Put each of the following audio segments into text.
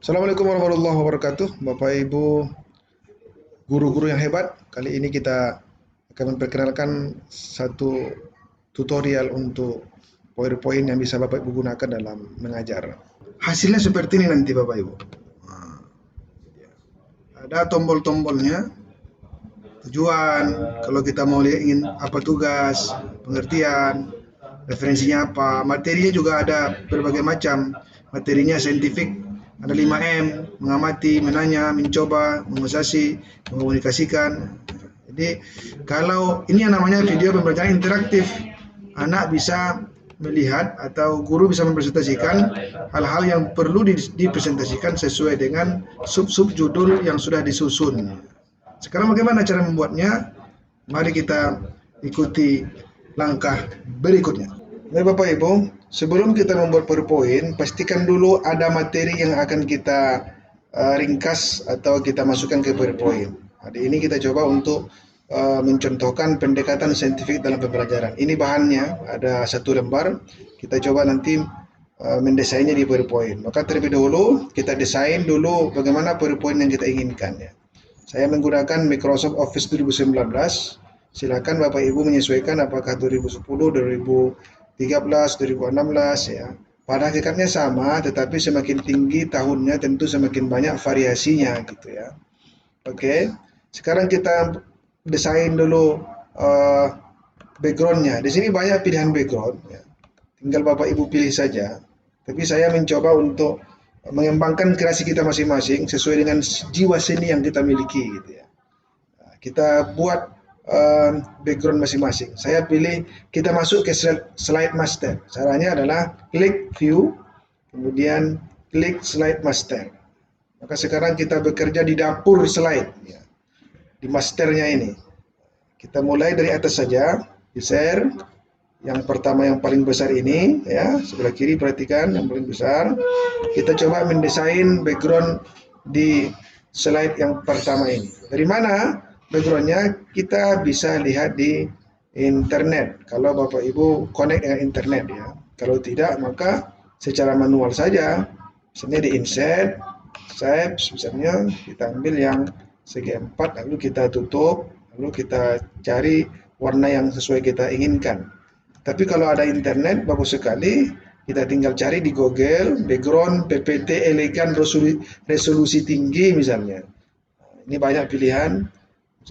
Assalamualaikum warahmatullahi wabarakatuh, Bapak Ibu guru-guru yang hebat. Kali ini kita akan memperkenalkan satu tutorial untuk PowerPoint yang bisa Bapak Ibu gunakan dalam mengajar. Hasilnya seperti ini nanti Bapak Ibu. Ada tombol-tombolnya, tujuan, kalau kita mau lihat ingin apa tugas, pengertian, referensinya apa, materinya juga ada berbagai macam. Materinya saintifik, ada 5M, mengamati, menanya, mencoba, menguasai, mengkomunikasikan. Jadi kalau ini yang namanya video pembelajaran interaktif, anak bisa melihat atau guru bisa mempresentasikan hal-hal yang perlu dipresentasikan sesuai dengan sub-sub judul yang sudah disusun. Sekarang bagaimana cara membuatnya? Mari kita ikuti langkah berikutnya. Baik Bapak Ibu, sebelum kita membuat PowerPoint, pastikan dulu ada materi yang akan kita ringkas atau kita masukkan ke PowerPoint. Hari ini kita coba untuk mencontohkan pendekatan saintifik dalam pembelajaran. Ini bahannya ada 1 lembar. Kita coba nanti mendesainnya di PowerPoint. Maka terlebih dahulu kita desain dulu bagaimana PowerPoint yang kita inginkan ya. Saya menggunakan Microsoft Office 2019. Silakan Bapak Ibu menyesuaikan apakah 2010, 2013, 2016 ya. Pada hakikatnya sama, tetapi semakin tinggi tahunnya tentu semakin banyak variasinya gitu ya. Oke, sekarang kita desain dulu backgroundnya. Di sini banyak pilihan background ya. Tinggal Bapak Ibu pilih saja. Tapi saya mencoba untuk mengembangkan kreasi kita masing-masing sesuai dengan jiwa seni yang kita miliki gitu ya. Nah, kita buat background masing-masing. Saya pilih kita masuk ke slide master. Caranya adalah klik view, kemudian klik slide master. Maka sekarang kita bekerja di dapur slide ya, di masternya ini. Kita mulai dari atas saja, di share. Yang pertama yang paling besar ini ya, sebelah kiri perhatikan yang paling besar. Kita coba mendesain background di slide yang pertama ini. Dari mana backgroundnya? Kita bisa lihat di internet. Kalau Bapak Ibu connect dengan internet ya. Kalau tidak maka secara manual saja. Misalnya di insert, shapes, misalnya kita ambil yang segi 4 lalu kita tutup, lalu kita cari warna yang sesuai kita inginkan. Tapi kalau ada internet bagus sekali, kita tinggal cari di Google background PPT elegan resolusi tinggi misalnya. Ini banyak pilihan,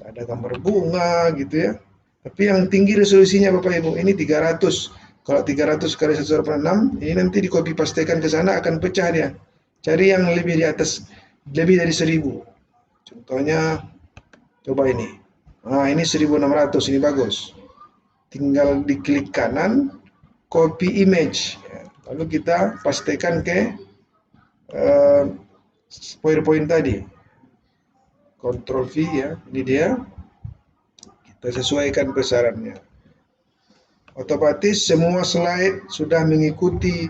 ada gambar bunga gitu ya. Tapi yang tinggi resolusinya Bapak Ibu ini 300. Kalau 300 kali 1/6 ini nanti di copy pastekan ke sana akan pecah dia. Cari yang lebih di atas, lebih dari 1000. Contohnya coba ini. Nah, ini 1600, ini bagus. Tinggal diklik kanan, copy image, lalu kita pastikan ke PowerPoint tadi. Ctrl V ya, ini dia. Kita sesuaikan besarannya. Otomatis semua slide sudah mengikuti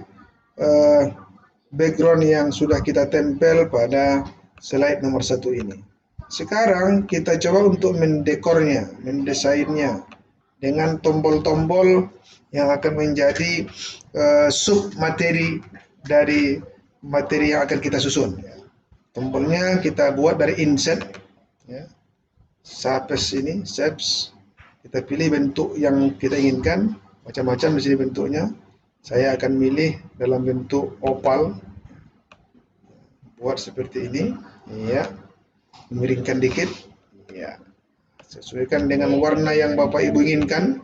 background yang sudah kita tempel pada slide nomor 1 ini. Sekarang kita coba untuk mendekornya, mendesainnya dengan tombol-tombol yang akan menjadi sub materi dari materi yang akan kita susun. Tombolnya kita buat dari inset, ya. Shapes ini, shapes. Kita pilih bentuk yang kita inginkan, macam-macam di sini bentuknya. Saya akan milih dalam bentuk oval. Buat seperti ini, ya. Miringkan dikit, ya. Sesuaikan dengan warna yang Bapak Ibu inginkan.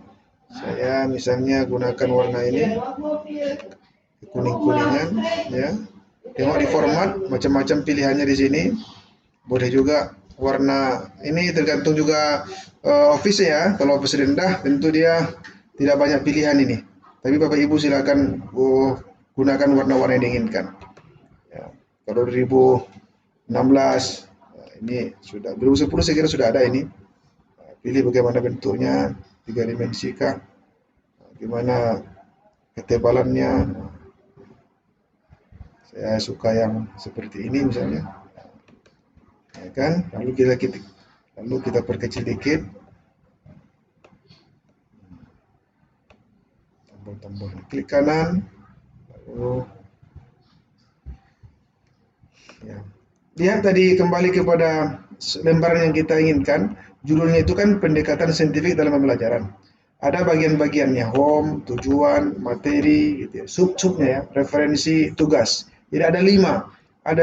Saya misalnya gunakan warna ini, kuning-kuningan, ya. Tengok di format, macam-macam pilihannya di sini. Boleh juga warna ini tergantung juga office ya. Kalau office rendah, tentu dia tidak banyak pilihan ini. Tapi Bapak Ibu silakan gunakan warna-warna yang diinginkan. Ya. Kalau 2016, ini sudah 2010 saya kira sudah ada ini. Pilih bagaimana bentuknya, 3 dimensi kah, bagaimana ketebalannya. Saya suka yang seperti ini misalnya, ya kan? Lalu kita perkecil dikit, tombol-tombol klik kanan, lalu Ya. Lihat tadi kembali kepada lembaran yang kita inginkan, judulnya itu kan pendekatan saintifik dalam pembelajaran. Ada bagian-bagiannya, home, tujuan, materi, gitu ya. Sub-subnya ya, referensi, tugas. Jadi ada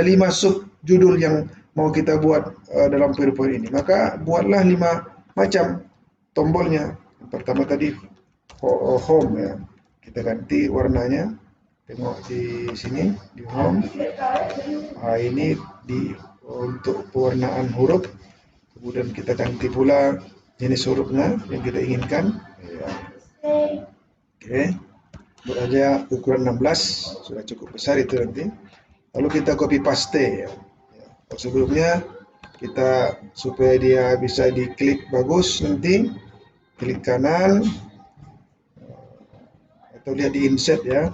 lima sub judul yang mau kita buat dalam PowerPoint ini. Maka buatlah 5 macam tombolnya. Yang pertama tadi home ya, kita ganti warnanya. Tengok di sini di home. Ini untuk pewarnaan huruf, kemudian kita ganti pula jenis hurufnya yang kita inginkan. Ya. Oke, buat aja ukuran 16, sudah cukup besar itu nanti. Lalu kita copy paste ya. Sebelumnya kita supaya dia bisa diklik bagus nanti klik kanan atau lihat di insert ya,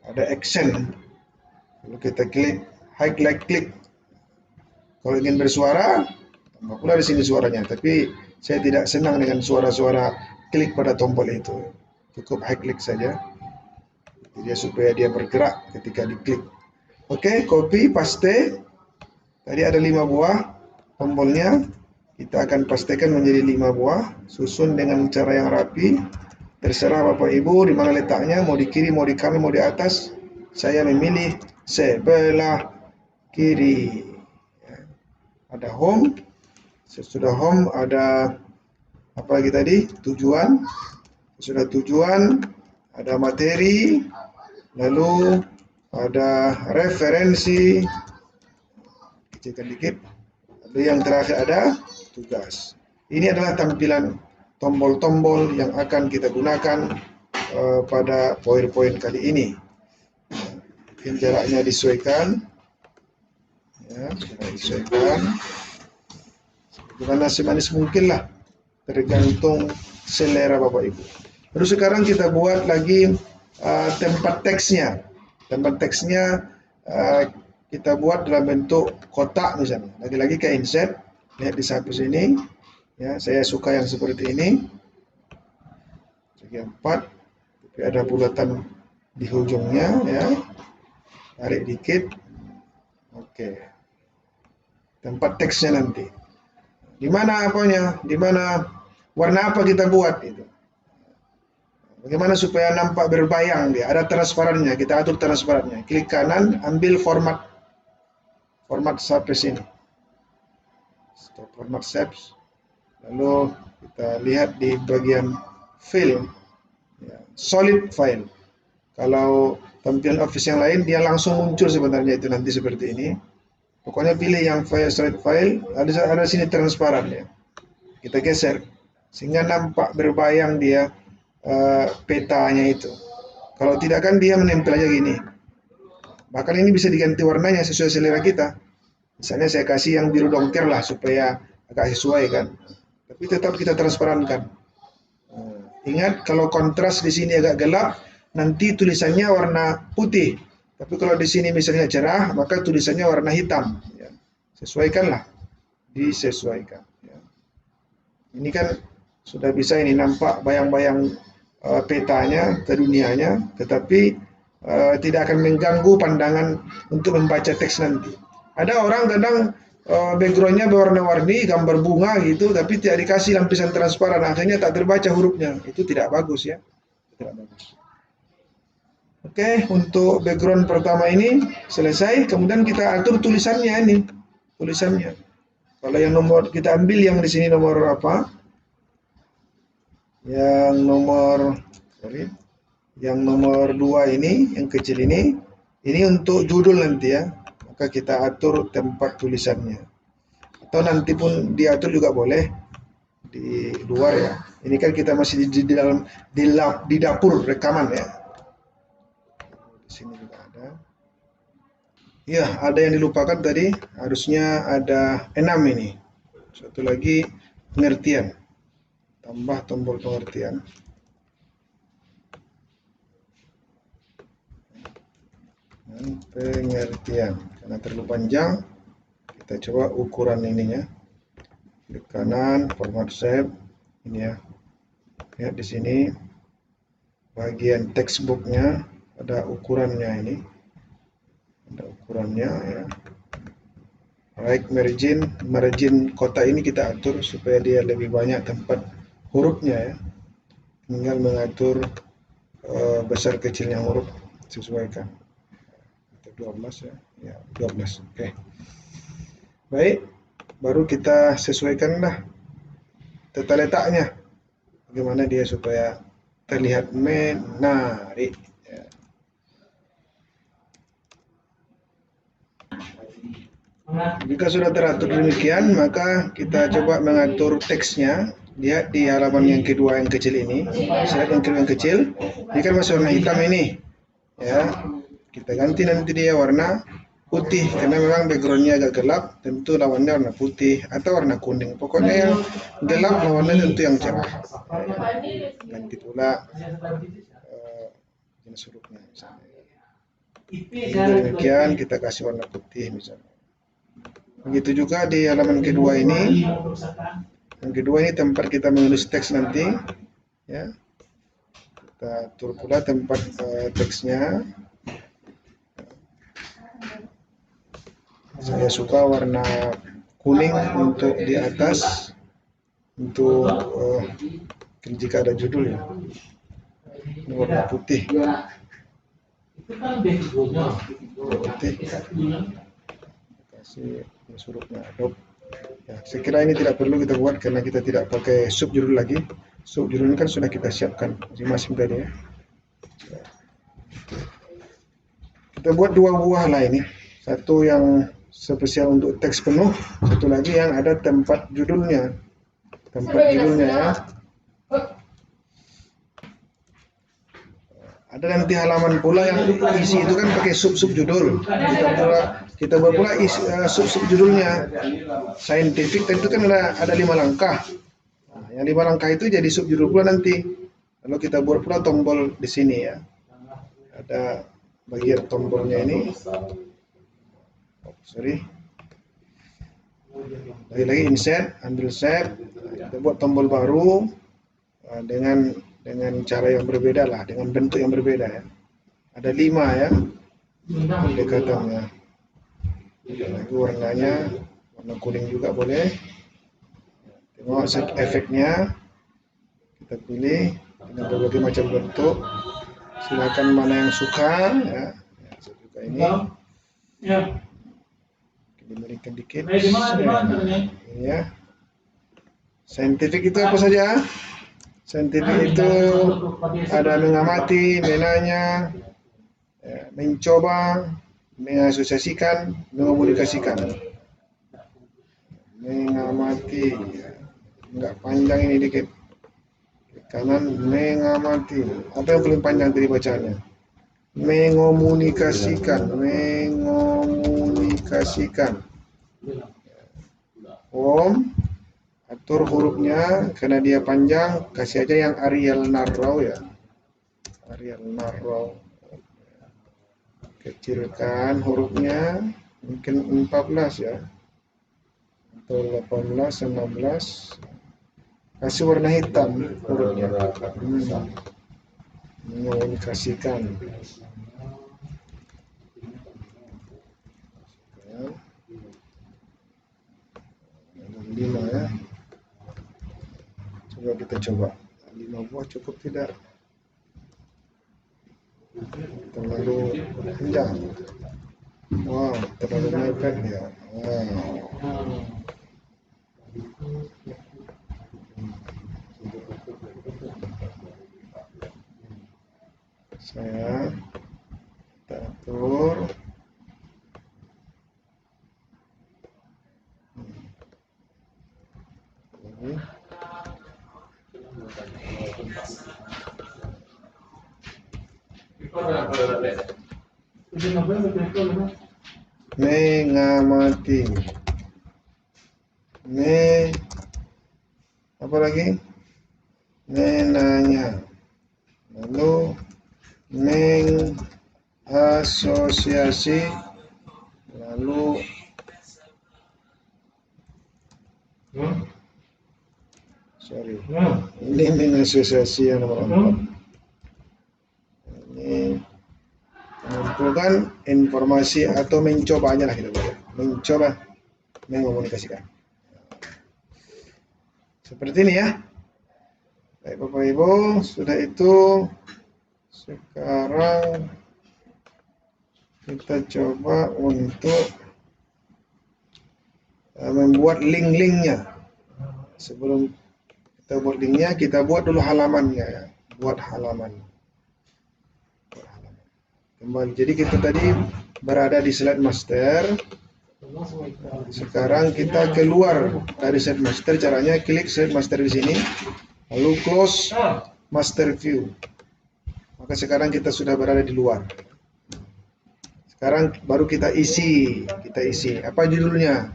ada accent. Lalu kita klik highlight klik. Kalau ingin bersuara, tambah pula di sini suaranya. Tapi saya tidak senang dengan suara-suara klik pada tombol itu. Cukup high klik saja. Jadi supaya dia bergerak ketika diklik. Oke, copy, paste. Tadi ada 5 buah tombolnya. Kita akan pastikan menjadi 5 buah. Susun dengan cara yang rapi. Terserah Bapak Ibu di mana letaknya. Mau di kiri, mau di kanan, mau di atas. Saya memilih sebelah kiri. Ada home, sesudah home ada apa lagi tadi? Tujuan, sudah tujuan, ada materi, lalu ada referensi, kecilkan dikit, lalu yang terakhir ada tugas. Ini adalah tampilan tombol-tombol yang akan kita gunakan pada PowerPoint kali ini. Mungkin jaraknya disesuaikan. Ya, disesuaikan. Gimana semanis mungkin lah, tergantung selera Bapak Ibu. Terus sekarang kita buat lagi tempat teksnya. Tempat teksnya kita buat dalam bentuk kotak misalnya. Lagi-lagi ke insert, lihat di samping sini. Ya, saya suka yang seperti ini. Segi 4, tapi ada bulatan di ujungnya ya. Tarik dikit. Oke. Tempat teksnya nanti. Di mana apanya? Di mana warna apa kita buat itu? Bagaimana supaya nampak berbayang dia? Ada transparannya. Kita atur transparannya. Klik kanan, ambil format sampai sini. Stop format shapes. Lalu kita lihat di bagian file, ya, solid file. Kalau tampilan Office yang lain dia langsung muncul sebenarnya itu nanti seperti ini. Pokoknya pilih yang file solid file, ada sini transparan ya. Kita geser sehingga nampak berbayang dia petanya itu. Kalau tidak kan dia menempel aja gini. Bahkan ini bisa diganti warnanya sesuai selera kita. Misalnya saya kasih yang biru dongker lah supaya agak sesuai kan. Tapi tetap kita transparankan. Ingat kalau kontras di sini agak gelap, nanti tulisannya warna putih. Tapi kalau di sini misalnya cerah, maka tulisannya warna hitam. Ya. Sesuaikanlah, disesuaikan. Ya. Ini kan sudah bisa ini nampak bayang-bayang petanya ke dunianya, tetapi tidak akan mengganggu pandangan untuk membaca teks nanti. Ada orang kadang backgroundnya berwarna-warni, gambar bunga gitu, tapi tidak dikasih lapisan transparan, akhirnya tak terbaca hurufnya. Itu tidak bagus ya. Tidak bagus. Oke, untuk background pertama ini selesai, kemudian kita atur tulisannya ini, tulisannya. Kalau yang nomor kita ambil yang di sini nomor apa? Yang nomor 2 ini, yang kecil ini untuk judul nanti ya. Maka kita atur tempat tulisannya. Atau nanti pun diatur juga boleh di luar ya. Ini kan kita masih di dapur rekaman ya. Di sini juga ada. Ya, ada yang dilupakan tadi. Harusnya ada 6 ini. Satu lagi pengertian. Tambah tombol pengertian. Dan pengertian. Karena terlalu panjang, kita coba ukuran ininya. Klik kanan, format shape. Ini ya. Lihat di sini. Bagian textbooknya ada ukurannya ini. Ada ukurannya ya. Right margin kotak ini kita atur supaya dia lebih banyak tempat hurufnya ya. Tinggal mengatur besar kecilnya huruf, sesuaikan. 12 ya. Ya, 12. Oke. Baik, baru kita sesuaikanlah tata letaknya. Bagaimana dia supaya terlihat menarik. Ya. Jika sudah teratur demikian, maka kita coba mengatur teksnya. Lihat di halaman yang kedua yang kecil ini, slide yang kedua yang kecil, ini kan masih warna hitam ini, ya. Kita ganti nanti dia warna putih, karena memang backgroundnya agak gelap, tentu lawannya warna putih atau warna kuning. Pokoknya yang gelap lawannya tentu yang cerah. Ganti pula jenis hurufnya misalnya. Demikian kita kasih warna putih misalnya. Begitu juga di halaman kedua ini. Yang kedua ini tempat kita menulis teks nanti, ya. Kita atur pula tempat teksnya. Saya suka warna kuning untuk di atas, untuk jika ada judul ya. Ini warna putih. Putih. Kasih hurufnya Adobe. Ya, saya kira ini tidak perlu kita buat karena kita tidak pakai subjudul lagi. Subjudul ini kan sudah kita siapkan masing-masing tadi ya. Kita buat dua buah lah ini. Satu yang spesial untuk teks penuh, satu lagi yang ada tempat judulnya. Tempat judulnya ya. Ada nanti halaman pula yang isi itu kan pakai sub judul. Kita buat pula sub judulnya. Scientific tentu kan ada 5 langkah. Nah, yang 5 langkah itu jadi sub judul pula nanti. Lalu kita buat pula tombol di sini ya. Ada bagian tombolnya ini. Lagi insert, ambil save. Kita buat tombol baru dengan cara yang berbeda lah, dengan bentuk yang berbeda ya. Ada 5 ya pendekatannya. Lagi warnanya, warna kuning juga boleh. Tengok efeknya, kita pilih dengan berbagai macam bentuk. Silakan mana yang suka ya. Saya suka ini. Diberikan dikit. Ya. Scientific itu apa saja? Scientific itu ada mengamati, menanya, ya, mencoba, mengasosiasikan, mengomunikasikan. Mengamati, ya. Enggak panjang ini dikit. Kanan mengamati. Apa yang paling panjang tadi bacanya? Mengomunikasikan. Atur hurufnya karena dia panjang, kasih aja yang Arial Narrow ya. Arial Narrow. Kecilkan hurufnya mungkin 14 ya. Atau 18, 19. Kasih warna hitam hurufnya. Mengomunikasikan. 5 ya. Coba kita coba 5 buah cukup tidak? Terlalu panjang. Wow, terlalu mepet ya. Wow. Saya atur. Mengamati. Apa lagi? Menanya. Lalu mengasosiasi. Lalu ini mengasosiasi yang nomor 4. Ini mengumpulkan informasi atau mencobanya lah kita boleh. Mencoba mengomunikasikan. Seperti ini ya. Baik Bapak Ibu, sudah itu sekarang kita coba untuk membuat link-linknya. Sebelum kita buat linknya, kita buat dulu halamannya ya. Buat halaman. Kembali. Jadi kita tadi berada di slide master. Sekarang kita keluar dari slide master. Caranya klik slide master di sini, lalu close master view. Maka sekarang kita sudah berada di luar. Sekarang baru kita isi. Apa judulnya?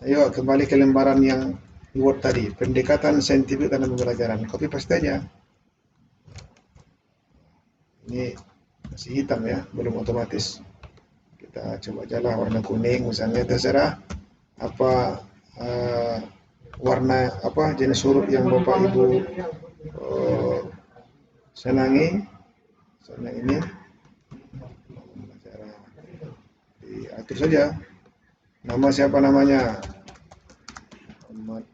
Ayo kembali ke lembaran yang Word tadi, pendekatan saintifik dalam pembelajaran. Copy paste aja. Ini masih hitam ya, belum otomatis. Kita coba aja warna kuning misalnya, terserah apa warna apa jenis huruf yang Bapak Ibu senangi. Misalnya ini diatur saja. Nama siapa namanya? Muhammad.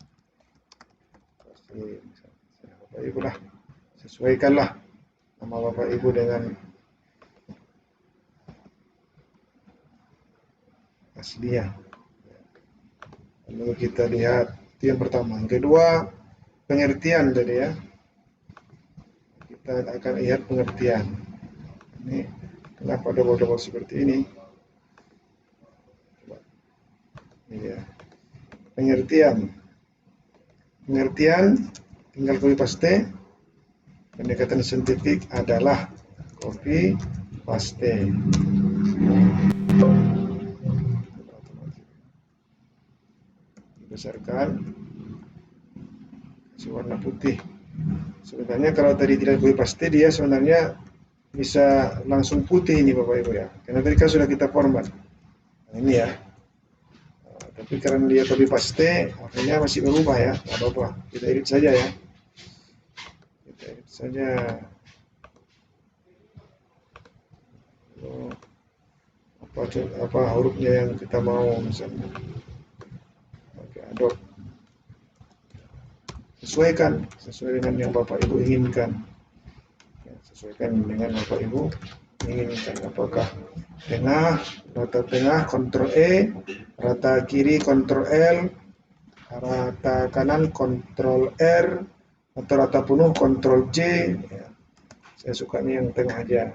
Bapak Ibu lah, sesuaikanlah nama Bapak Ibu dengan aslinya. Lalu kita lihat, itu yang pertama. Yang kedua, pengertian tadi ya. Kita akan lihat pengertian. Ini kenapa double-double seperti ini? Ini ya. Pengertian tinggal copy paste. Pendekatan saintifik adalah copy paste. Besarkan, kasih warna putih. Sebenarnya kalau tadi tidak copy paste, dia sebenarnya bisa langsung putih ini Bapak Ibu ya. Karena tadi kan sudah kita format. Nah, ini ya. Tapi karena dia copy paste, akhirnya masih berubah ya. Tidak apa-apa, kita edit saja ya. Kita edit saja. Apa hurufnya yang kita mau misalnya. Oke, adopt. Sesuai dengan yang Bapak Ibu inginkan. Sesuaikan dengan Bapak Ibu inginkan. Apakah tengah, rata tengah, Ctrl E, rata kiri, Ctrl L, rata kanan, Ctrl R, atau rata penuh, Ctrl J. Ya, saya suka nih yang tengah aja.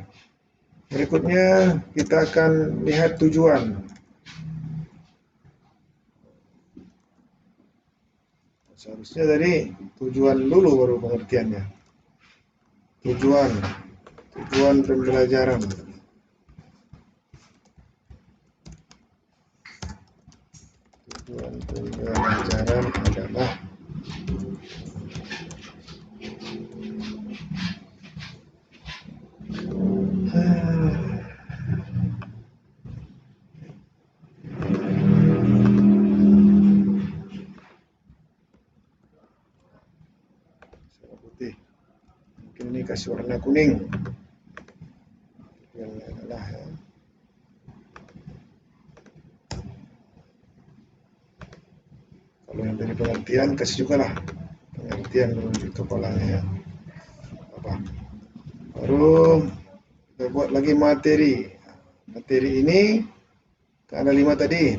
Berikutnya kita akan lihat tujuan. Seharusnya tadi tujuan dulu baru pengertiannya. Tujuan pembelajaran. Tujuan pembelajaran adalah putih. Mungkin ini kasih warna kuning. Yang adalah ya. Kalau yang dari pengertian kasih juga lah pengertian di kepalanya ya. Apa? Baru kita buat lagi materi. Materi ini ada 5 tadi.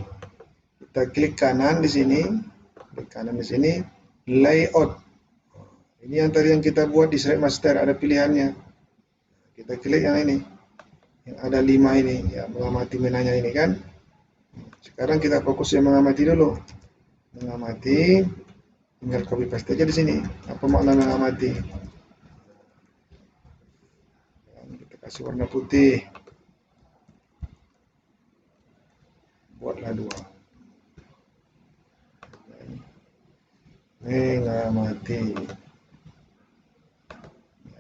Kita klik kanan di sini, layout. Ini yang tadi yang kita buat di slide master, ada pilihannya. Kita klik yang ini, yang ada 5 ini, ya mengamati menanya ini kan. Sekarang kita fokus yang mengamati dulu. Mengamati, tinggal copy paste aja di sini. Apa makna mengamati? Kita kasih warna putih. Buatlah 2. Mengamati.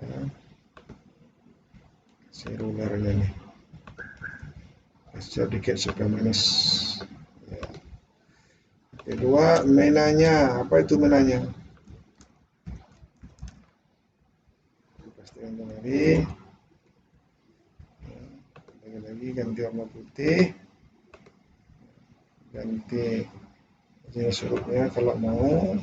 Ya. Serulernya nih. Sedikit supaya manis. Ya. Kedua, menanya. Apa itu menanya? Pastikan kembali. Lagi ganti warna putih. Ganti jenis hurufnya kalau mau.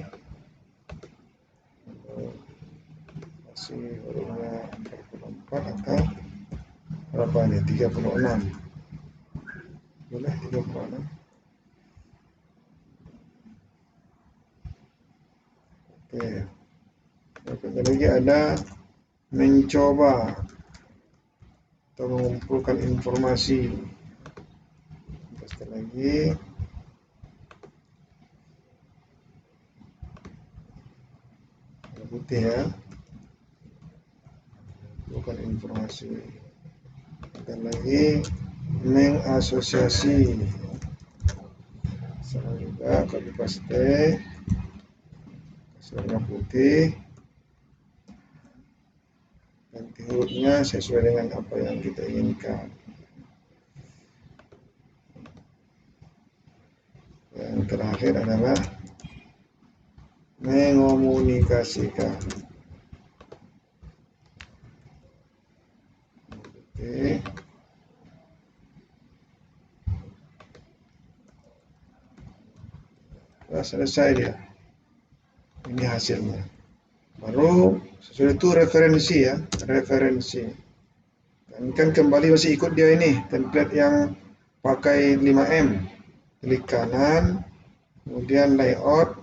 Masih hurufnya 44 atau berapa nih? 36. Boleh 36. Oke. Berikutnya lagi ada mencoba atau mengumpulkan informasi. Paste lagi. Putih ya. Bukan informasi. Dan lagi mengasosiasi. Sama juga copy paste. Kasih warna putih. Ganti hurufnya sesuai dengan apa yang kita inginkan. Yang terakhir adalah mengomunikasikan. Oke. Nah, selesai dia. Ini hasilnya. Baru sesudah itu referensi ya, referensi. Dan kan kembali masih ikut dia ini, template yang pakai 5M. Klik kanan, kemudian layout,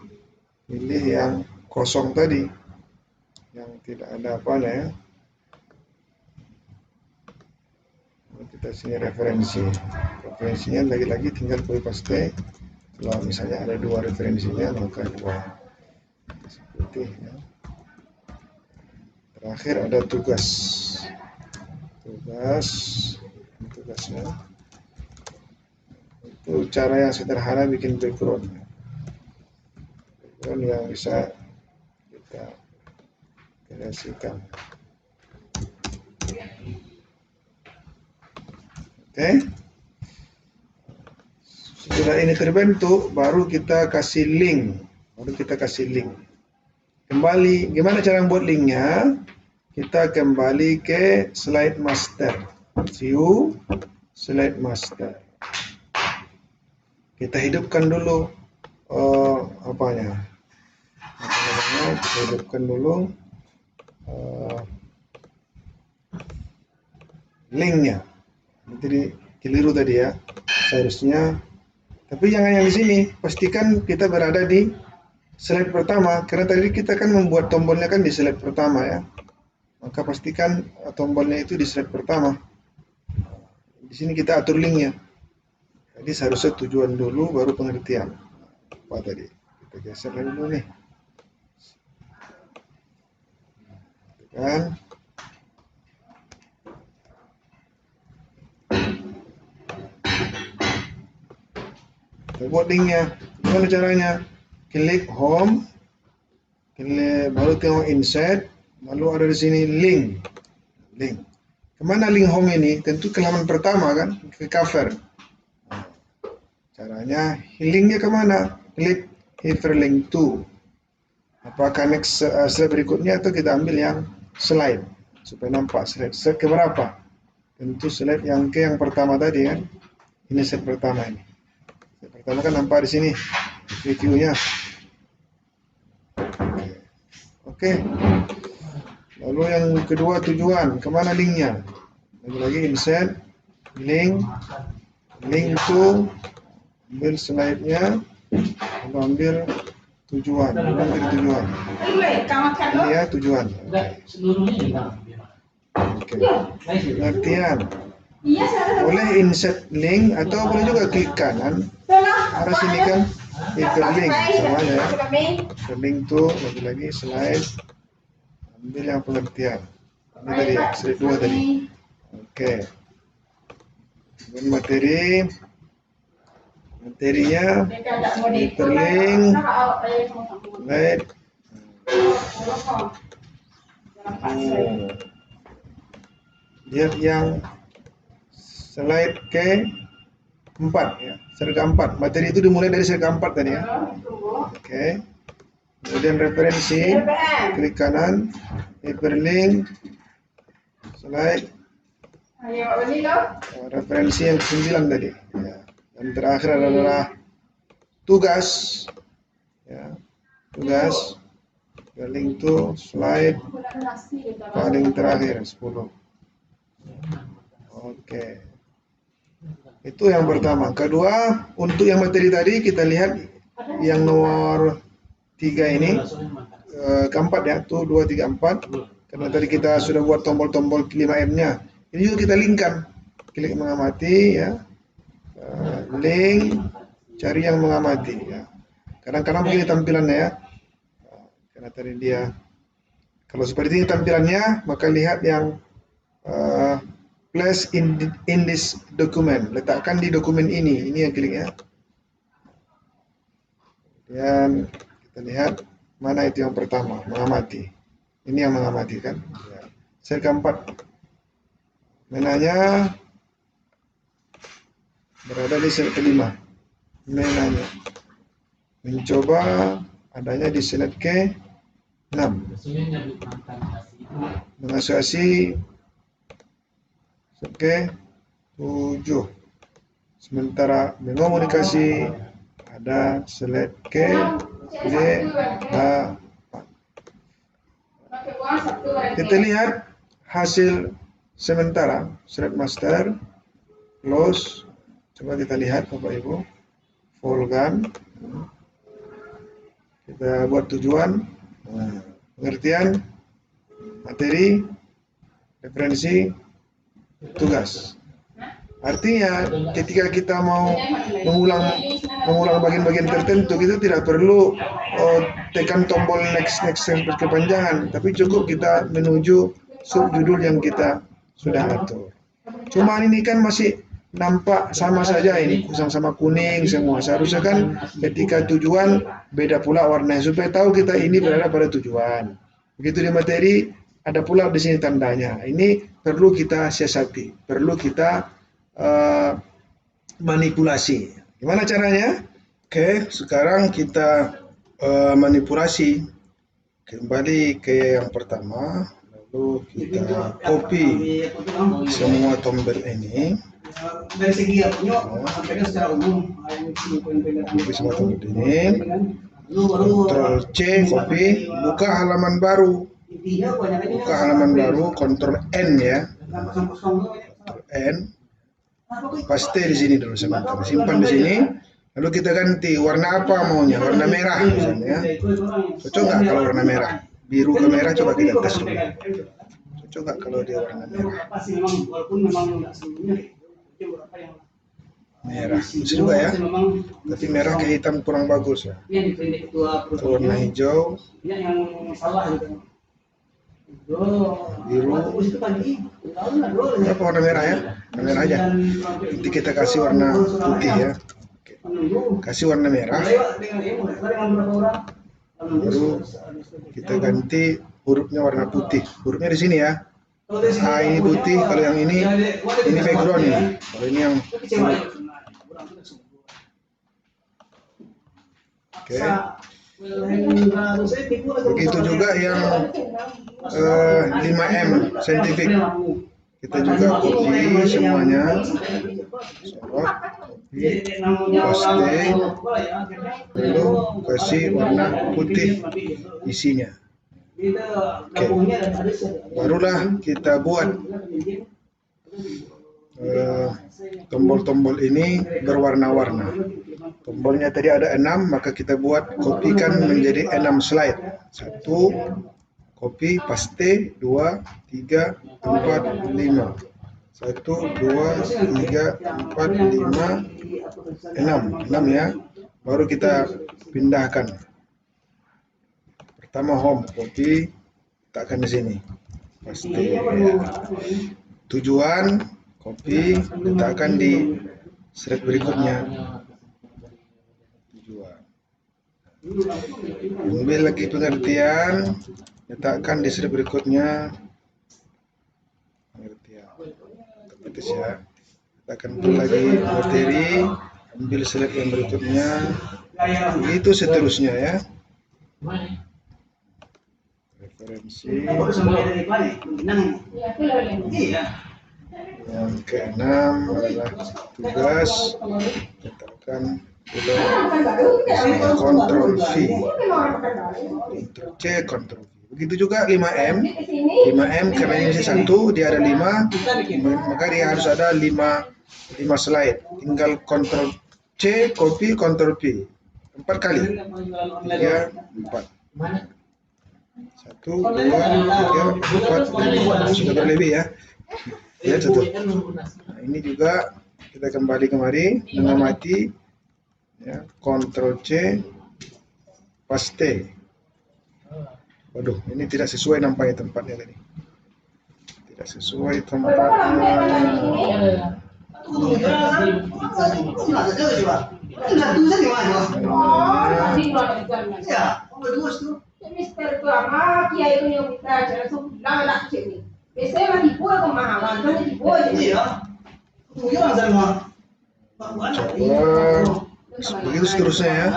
pilih yang kosong tadi, yang tidak ada apanya ya. Kita sini referensi. Referensinya lagi-lagi tinggal copy paste. Kalau misalnya ada 2 referensinya, maka 2. Seperti ya. Terakhir ada tugas. Tugasnya. Itu cara yang sederhana bikin background. Background yang bisa kita kreasikan. Oke. Setelah ini terbentuk, baru kita kasih link. Kembali, gimana cara membuat linknya? Kita kembali ke slide master. View slide master. Kita hidupkan dulu kita hidupkan dulu linknya. Jadi keliru tadi ya. Seharusnya, tapi jangan yang di sini. Pastikan kita berada di slide pertama, karena tadi kita kan membuat tombolnya kan di slide pertama ya. Maka pastikan tombolnya itu di slide pertama. Di sini kita atur linknya. Jadi seharusnya tujuan dulu, baru pengertian. Apa tadi? Kita geser dulu nih. Kan? Kita buat linknya. Gimana caranya? Klik home, baru tengok insert, lalu ada di sini link. Kemana link home ini? Tentu ke halaman pertama kan, ke cover. Caranya linknya kemana? Klik hyperlink to. Apakah next slide berikutnya atau kita ambil yang slide supaya nampak slide keberapa? Tentu slide yang pertama tadi kan. Ini slide pertama ini. Slide pertama kan nampak di sini reviewnya. Oke. Lalu yang kedua tujuan, kemana linknya? Lagi-lagi insert link to, ambil slide-nya, lalu ambil tujuan. Ini ya tujuan. Oke. Pengertian. Boleh insert link atau boleh juga klik kanan. Arah sini kan hyperlink sama ya. Hyperlink to, lagi-lagi slide. Ambil yang pengertian. Ini tadi ya, slide 2 tadi. Oke. Dan materinya hyperlink slide. Lihat yang slide ke-4 ya, slide ke-4. Materi itu dimulai dari slide ke-4 tadi ya. Oke. Kemudian referensi, klik kanan, hyperlink, slide, referensi yang ke-9 tadi. Ya. Dan terakhir adalah tugas, ya, tugas, link to slide paling terakhir 10. Oke, itu yang pertama. Kedua, untuk yang materi tadi kita lihat yang nomor 3 ini, keempat ya, tuh 2, 3, 4. Karena tadi kita sudah buat tombol-tombol 5M-nya. Ini juga kita linkkan. Klik mengamati ya. Link, cari yang mengamati ya. Kadang-kadang begini tampilannya ya. Karena tadi dia, kalau seperti ini tampilannya, maka lihat yang place in this document. Letakkan di dokumen ini. Ini yang kliknya. Dan kita lihat mana itu yang pertama, mengamati. Ini yang mengamati kan. Ya. Sel keempat. Menanya berada di sel kelima. Menanya. Mencoba adanya di slide ke-6. Mengasosiasi ke-7. Sementara mengomunikasi ada slide ke-8. Kita lihat hasil sementara slide master close. Coba kita lihat Bapak Ibu, Volgan. Kita buat tujuan, pengertian, materi, referensi, tugas. Artinya ketika kita mau mengulang bagian-bagian tertentu, kita tidak perlu tekan tombol next sampai kepanjangan, tapi cukup kita menuju subjudul yang kita sudah atur. Cuma ini kan masih nampak sama saja, ini sama kuning semua. Seharusnya kan ketika tujuan beda pula warnanya supaya tahu kita ini berada pada tujuan. Begitu di materi ada pula di sini tandanya. Ini perlu kita siasati, perlu kita manipulasi. Gimana caranya? Oke, sekarang kita manipulasi. Kembali ke yang pertama, lalu kita copy semua tombol ini. Dari segi sampaikan secara umum Copy semua tombol ini. Ctrl C, copy, buka halaman baru. Buka halaman baru, Ctrl N ya. Ctrl N. Paste di sini dulu sebentar. Simpan di sini. Lalu kita ganti warna apa maunya, warna merah misalnya. Cocok nggak kalau warna merah? Biru ke merah, coba kita tes dulu. Cocok nggak kalau dia warna merah? Merah, bisa juga ya. Tapi merah ke hitam kurang bagus ya. Warna hijau. Biru. Berapa warna merah ya? Warna merah aja. Nanti kita kasih warna putih ya. Kasih warna merah. Baru kita ganti hurufnya warna putih. Hurufnya di sini ya. Ah, ini putih. Kalau yang ini background ini. Kalau ini yang oke. Begitu juga yang 5M scientific. Kita juga copy semuanya. Sorot, paste, lalu kasih warna putih isinya. Oke. Barulah kita buat tombol-tombol ini berwarna-warna. Tombolnya tadi ada 6, maka kita buat kopikan menjadi 6 slide. 1, copy, paste, 2, 3, 4, 5. 1, 2, 3, 4, 5, 6 ya. Baru kita pindahkan. Pertama home, copy, letakkan di sini. Paste. Tujuan, copy, letakkan di slide berikutnya. Tujuan. Ambil lagi pengertian, letakkan di slide berikutnya. Pengertian. Otomatis ya. Letakkan lagi materi, ambil slide yang berikutnya. Begitu seterusnya ya. Referensi. Yang ke-6 adalah tugas. Letakkan Ctrl V, Ctrl C, Ctrl V. Begitu juga 5M. 5M karena ini satu, dia ada 5, maka dia harus ada 5 slide. Tinggal Ctrl C, copy, Ctrl V. 4 kali. 3, 4. 1, 2, 3, 4. Sudah berlebih ya. Lihat satu. Nah, ini juga kita kembali kemari, mengamati. Ya, Ctrl C, paste. Waduh, ini tidak sesuai nampaknya tempatnya tadi. Tidak sesuai tempatnya. Mister itu ama kiai itu yang kita acara sebulan lah sini. Biasanya mati buah kemahalan, kan mati buah jadi. Coba begitu seterusnya ya.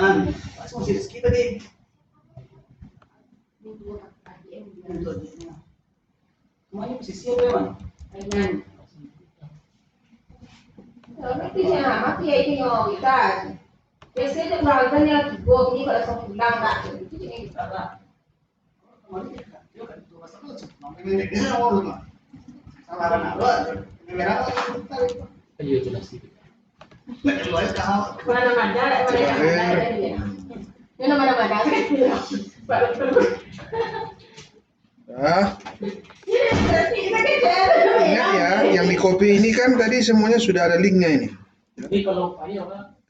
Semuanya posisi memang. Itu sih ama kiai itu yang kita. Biasanya kemahalan yang dibuat ini kalau sebulan lah. Itu jadi kita lah. Nah, ingat ya, yang di copy ini kan tadi semuanya sudah ada linknya ini.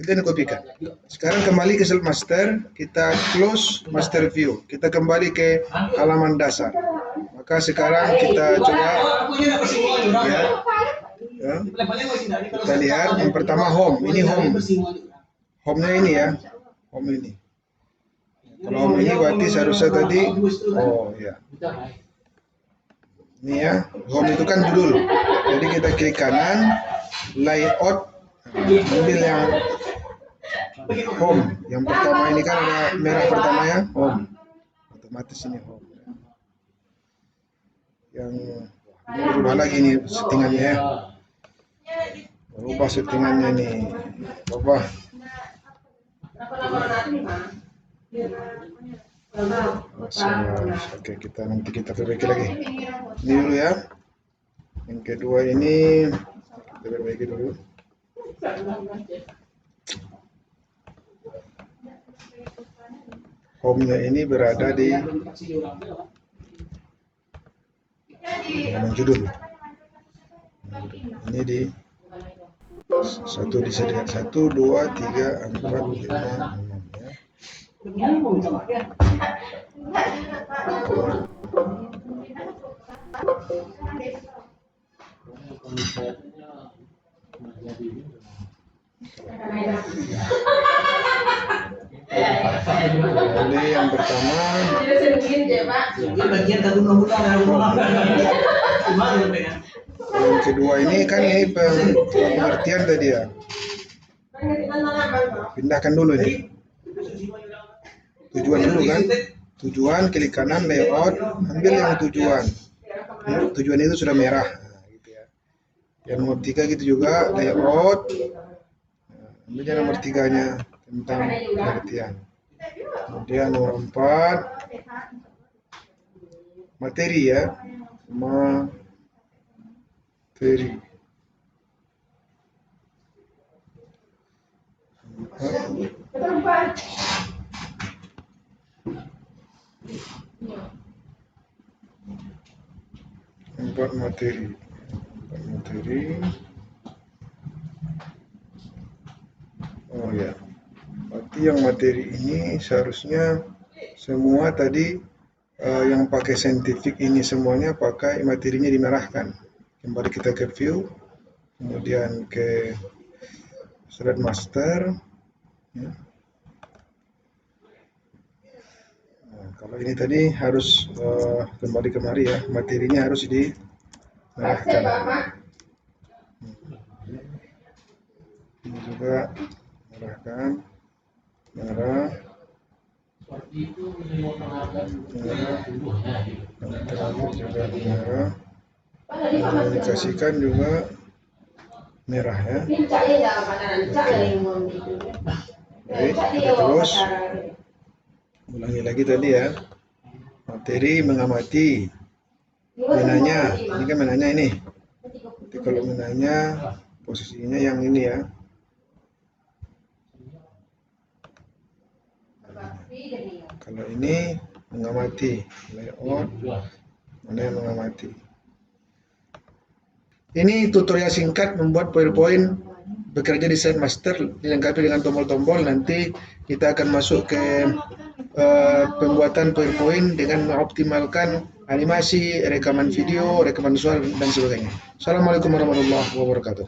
Kita ini kopikan. Sekarang kembali ke Self Master, kita close Master View. Kita kembali ke halaman dasar. Maka sekarang kita coba ya, kita lihat yang pertama home. Ini home. Home-nya ini ya. Home ini. Kalau home ini berarti seharusnya tadi, oh ya. Ini ya, home itu kan judul. Jadi kita klik kanan, layout, ambil yang home. Yang pertama ini kan ada merah pertamanya, home. Otomatis ini home. Yang ini berubah lagi nih settingannya ya. Berubah settingannya nih. Berubah. Oke, nanti kita perbaiki lagi. Ini dulu ya. Yang kedua ini kita perbaiki dulu. Home-nya ini berada di halaman judul. Ini di satu disediakan 1, 2, 3, 4, 5, 6 ya. Jadi yang pertama yang kedua ini kan ini pengertian tadi ya. Pindahkan dulu ini. Tujuan dulu kan. Tujuan, klik kanan, layout, ambil yang tujuan. Tujuan itu sudah merah. Nah, gitu ya. Yang nomor 3 gitu juga, layout. Ambil yang nomor 3-nya tentang pengertian. Kemudian nomor 4, materi ya. Materi. Empat materi. Oh ya, berarti yang materi ini seharusnya semua tadi yang pakai saintifik ini semuanya pakai materinya dimerahkan. Kembali kita ke view, kemudian ke slide master. Ya. Nah, kalau ini tadi harus kembali kemari ya, materinya harus dimerahkan. Ini juga merahkan, merah, juga merah, komunikasikan juga merah ya. Baik, kita terus ulangi lagi tadi ya. Materi mengamati. Menanya, ini kan menanya ini. Jadi kalau menanya posisinya yang ini ya. Kalau ini mengamati, layout, mana yang mengamati. Ini tutorial singkat membuat PowerPoint bekerja di Slide Master, dilengkapi dengan tombol-tombol. Nanti kita akan masuk ke pembuatan PowerPoint dengan mengoptimalkan animasi, rekaman video, rekaman suara, dan sebagainya. Assalamualaikum warahmatullahi wabarakatuh.